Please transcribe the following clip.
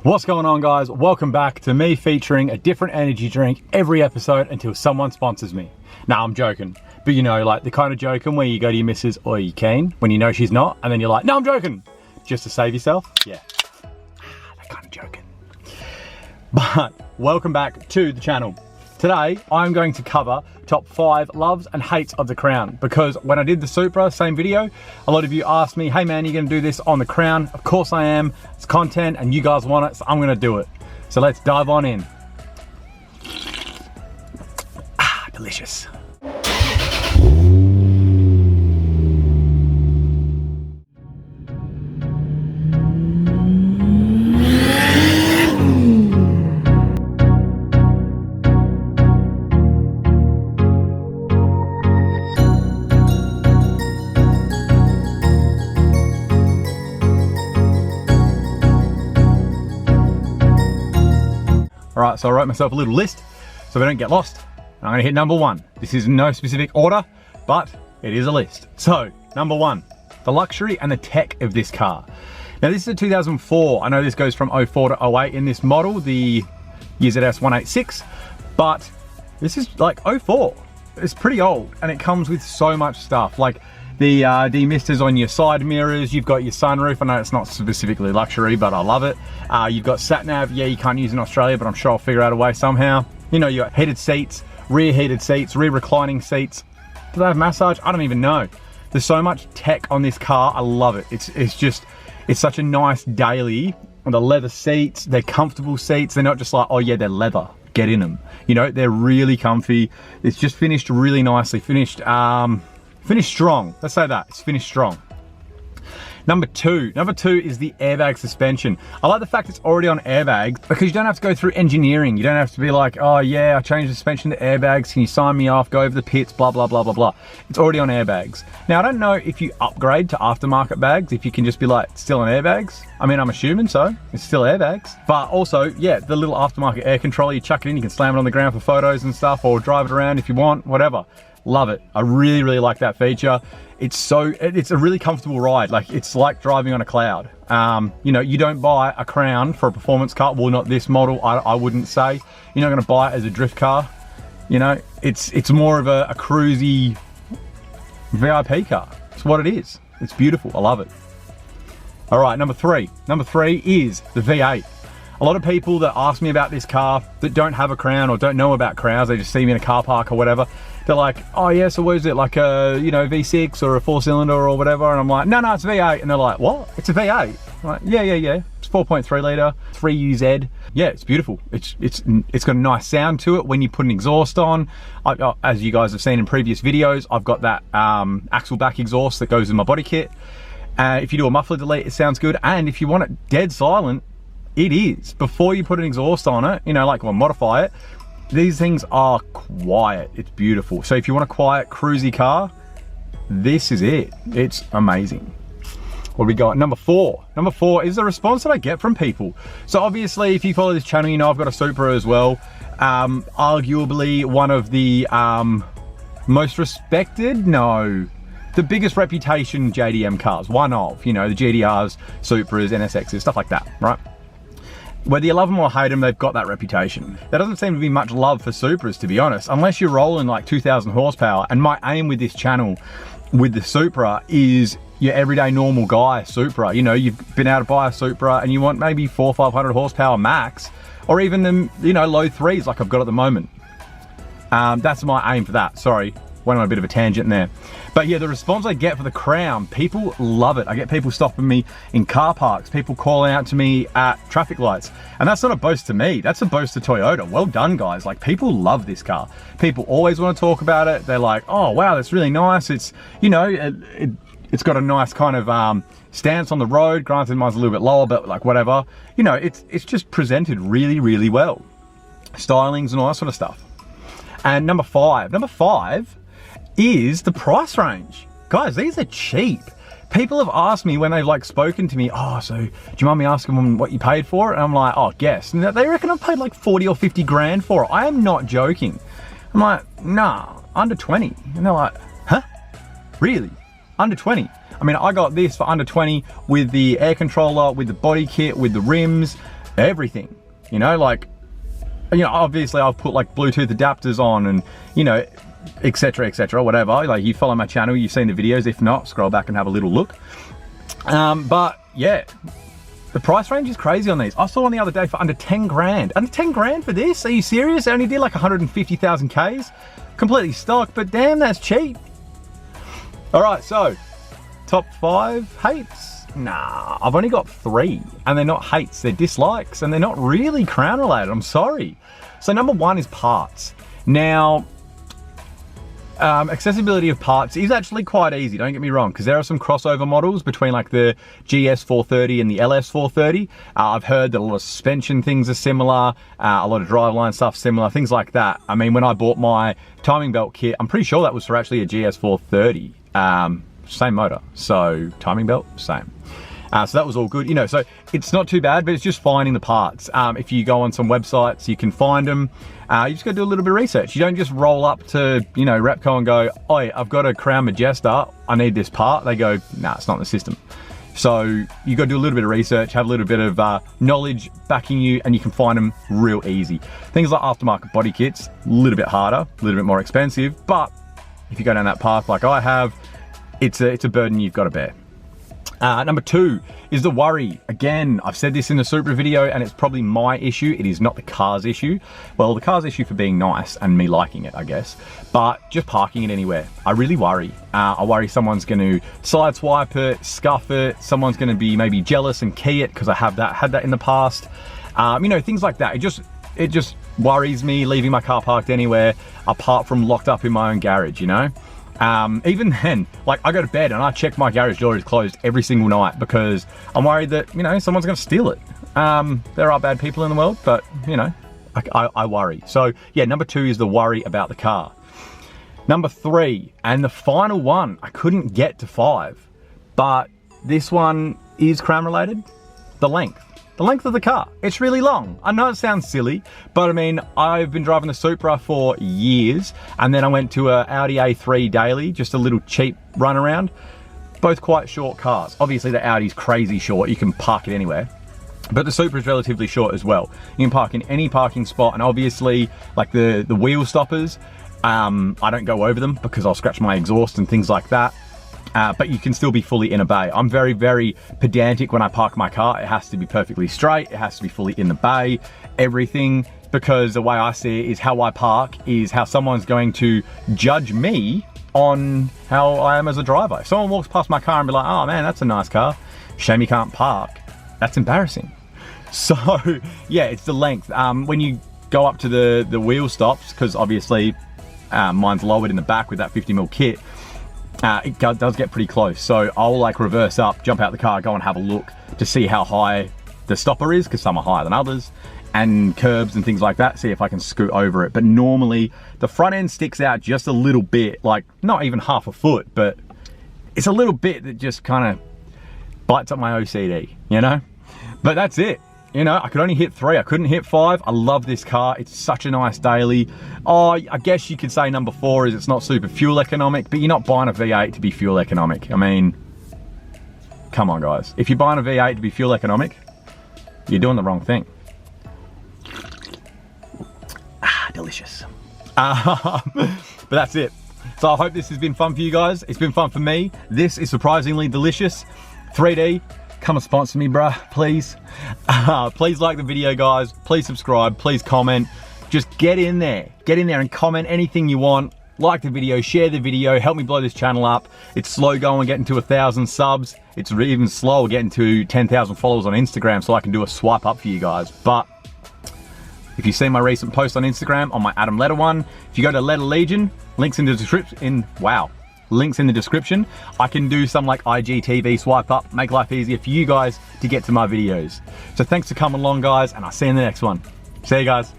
What's going on, guys? Welcome back to me featuring a different energy drink every episode until someone sponsors me. Nah, I'm joking. But you know, like the kind of joking where you go to your missus or you keen when you know she's not, and then you're like, no, I'm joking. Just to save yourself. Yeah, that kind of joking. But welcome back to the channel. Today, I'm going to cover top 5 loves and hates of the Crown, because when I did the Supra, same video, a lot of you asked me, hey man, you're gonna do this on the Crown? Of course I am. It's content and you guys want it, so I'm gonna do it. So let's dive on in. Ah, delicious. All right, so I wrote myself a little list so we don't get lost. I'm gonna hit number 1. This is no specific order, but it is a list. So, number 1, the luxury and the tech of this car. Now this is a 2004. I know this goes from 04 to 08 in this model, the UZS186, but this is like 04. It's pretty old, and it comes with so much stuff. Like the demisters on your side mirrors, you've got your sunroof. I know it's not specifically luxury, but I love it. You've got sat nav. Yeah, you can't use it in Australia, but I'm sure I'll figure out a way somehow. You know, your heated seats, rear reclining seats. Do they have massage? I don't even know. There's so much tech on this car. I love it. It's such a nice daily. And the leather seats, they're comfortable seats. They're not just like, oh yeah, they're leather, get in them. You know, they're really comfy. It's just finished really nicely. Finished strong. Let's say that. It's finished strong. Number two is the airbag suspension. I like the fact it's already on airbags because you don't have to go through engineering. You don't have to be like, oh yeah, I changed the suspension to airbags. Can you sign me off? Go over the pits, blah, blah, blah, blah, blah. It's already on airbags. Now, I don't know if you upgrade to aftermarket bags, if you can just be like, still on airbags. I mean, I'm assuming so. It's still airbags. But also, yeah, the little aftermarket air controller, you chuck it in, you can slam it on the ground for photos and stuff, or drive it around if you want, whatever. Love it. I really, really like that feature. It's a really comfortable ride. Like, it's like driving on a cloud. You know, you don't buy a Crown for a performance car. Well, not this model, I wouldn't say. You're not gonna buy it as a drift car. You know, it's more of a cruisy VIP car. It's what it is. It's beautiful, I love it. All right, number 3. Number 3 is the V8. A lot of people that ask me about this car that don't have a Crown or don't know about Crowns, they just see me in a car park or whatever. They're like, oh yeah, so what is it, like a, you know, V6 or a 4-cylinder or whatever? And I'm like, no, it's a V8. And they're like, what? It's a V8? I'm like, yeah. It's 4.3 litre, 3UZ. Yeah, it's beautiful. It's got a nice sound to it when you put an exhaust on. As you guys have seen in previous videos, I've got that axle back exhaust that goes in my body kit. If you do a muffler delete, it sounds good. And if you want it dead silent, it is. Before you put an exhaust on it, you know, like, well, modify it, these things are quiet. It's beautiful. So if you want a quiet, cruisy car, this is it. It's amazing. What do we got? Number 4. Number 4 is the response that I get from people. So obviously, if you follow this channel, you know I've got a Supra as well. Arguably one of the most respected, no, the biggest reputation JDM cars. One of, you know, the GTRs, Supras, NSXs, stuff like that, right? Whether you love them or hate them, they've got that reputation. There doesn't seem to be much love for Supras, to be honest, unless you're rolling like 2,000 horsepower. And my aim with this channel, with the Supra, is your everyday normal guy Supra. You know, you've been able to buy a Supra and you want maybe 400 or 500 horsepower max, or even the, you know, low 3s like I've got at the moment. That's my aim for that. Sorry, went on a bit of a tangent there. But yeah, the response I get for the Crown, people love it. I get people stopping me in car parks, people calling out to me at traffic lights. And that's not a boast to me, that's a boast to Toyota. Well done, guys. Like, people love this car. People always want to talk about it. They're like, oh wow, that's really nice. It's, you know, it's got a nice kind of stance on the road. Granted, mine's a little bit lower, but like, whatever. You know, it's just presented really, really well. Stylings and all that sort of stuff. And number 5 is the price range. Guys, these are cheap. People have asked me when they've like spoken to me, oh, so do you mind me asking them what you paid for it? And I'm like, oh, guess. And they reckon I paid like 40 or 50 grand for it. I am not joking. I'm like, nah, under 20. And they're like, huh? Really? Under 20? I mean, I got this for under 20 with the air controller, with the body kit, with the rims, everything, you know, like, you know, obviously I've put like Bluetooth adapters on and, you know, etc, whatever. Like, you follow my channel, you've seen the videos. If not, scroll back and have a little look. But yeah, the price range is crazy on these. I saw one the other day for under 10 grand. Under 10 grand for this? Are you serious? I only did like 150,000 Ks. Completely stock, but damn, that's cheap. All right, so top 5 hates. Nah, I've only got 3, and they're not hates, they're dislikes, and they're not really crown related. I'm sorry. So number 1 is parts. Now, accessibility of parts is actually quite easy, don't get me wrong, because there are some crossover models between like the GS430 and the LS430. I've heard that a lot of suspension things are similar, a lot of driveline stuff similar, things like that. I mean, when I bought my timing belt kit, I'm pretty sure that was for actually a GS430. Same motor, so timing belt, same. So that was all good, you know, so it's not too bad, but it's just finding the parts. If you go on some websites, you can find them. You just gotta do a little bit of research. You don't just roll up to, you know, Repco and go, "Oi, I've got a Crown Majesta, I need this part." They go, "Nah, it's not in the system." So you gotta do a little bit of research, have a little bit of knowledge backing you, and you can find them real easy. Things like aftermarket body kits, a little bit harder, a little bit more expensive, but if you go down that path like I have, it's a burden you've got to bear. Number 2 is the worry. Again, I've said this in the Supra video, and it's probably my issue. It is not the car's issue. Well, the car's issue for being nice and me liking it, I guess, but just parking it anywhere. I really worry. I worry someone's going to sideswipe it, scuff it. Someone's going to be maybe jealous and key it because I had that in the past. You know, things like that. It just worries me leaving my car parked anywhere apart from locked up in my own garage, you know? Even then, like, I go to bed and I check my garage door is closed every single night because I'm worried that, you know, someone's going to steal it. There are bad people in the world, but, you know, I worry. So yeah, number 2 is the worry about the car. Number 3, and the final one, I couldn't get to 5, but this one is crown related, the length. The length of the car. It's really long. I know it sounds silly, but I mean, I've been driving the Supra for years, and then I went to a Audi A3 daily, just a little cheap run around. Both quite short cars. Obviously the Audi's crazy short, you can park it anywhere. But the Supra is relatively short as well. You can park in any parking spot, and obviously, like the wheel stoppers, I don't go over them because I'll scratch my exhaust and things like that. But you can still be fully in a bay. I'm very, very pedantic when I park my car. It has to be perfectly straight. It has to be fully in the bay, everything, because the way I see it is how I park is how someone's going to judge me on how I am as a driver. If someone walks past my car and be like, "Oh man, that's a nice car. Shame you can't park." That's embarrassing. So yeah, it's the length. When you go up to the wheel stops, because obviously mine's lowered in the back with that 50mm kit, it does get pretty close. So I'll like reverse up, jump out the car, go and have a look to see how high the stopper is, because some are higher than others, and curbs and things like that, see if I can scoot over it. But normally the front end sticks out just a little bit, like not even half a foot, but it's a little bit that just kind of bites up my OCD, you know? But that's it. You know, I could only hit 3, I couldn't hit 5. I love this car, it's such a nice daily. Oh, I guess you could say number 4 is it's not super fuel economic, but you're not buying a V8 to be fuel economic. I mean, come on guys. If you're buying a V8 to be fuel economic, you're doing the wrong thing. Ah, delicious. But that's it. So I hope this has been fun for you guys. It's been fun for me. This is surprisingly delicious. 3D. Come and sponsor me, bruh, please. Please like the video, guys. Please subscribe, please comment. Just get in there and comment anything you want. Like the video, share the video, help me blow this channel up. It's slow going getting to 1,000 subs. It's even slower getting to 10,000 followers on Instagram so I can do a swipe up for you guys. But if you've seen my recent post on Instagram on my Adam Letter one, if you go to Letterlegion, links in the description, I can do some like IGTV swipe up, make life easier for you guys to get to my videos. So thanks for coming along, guys, and I'll see you in the next one. See you guys.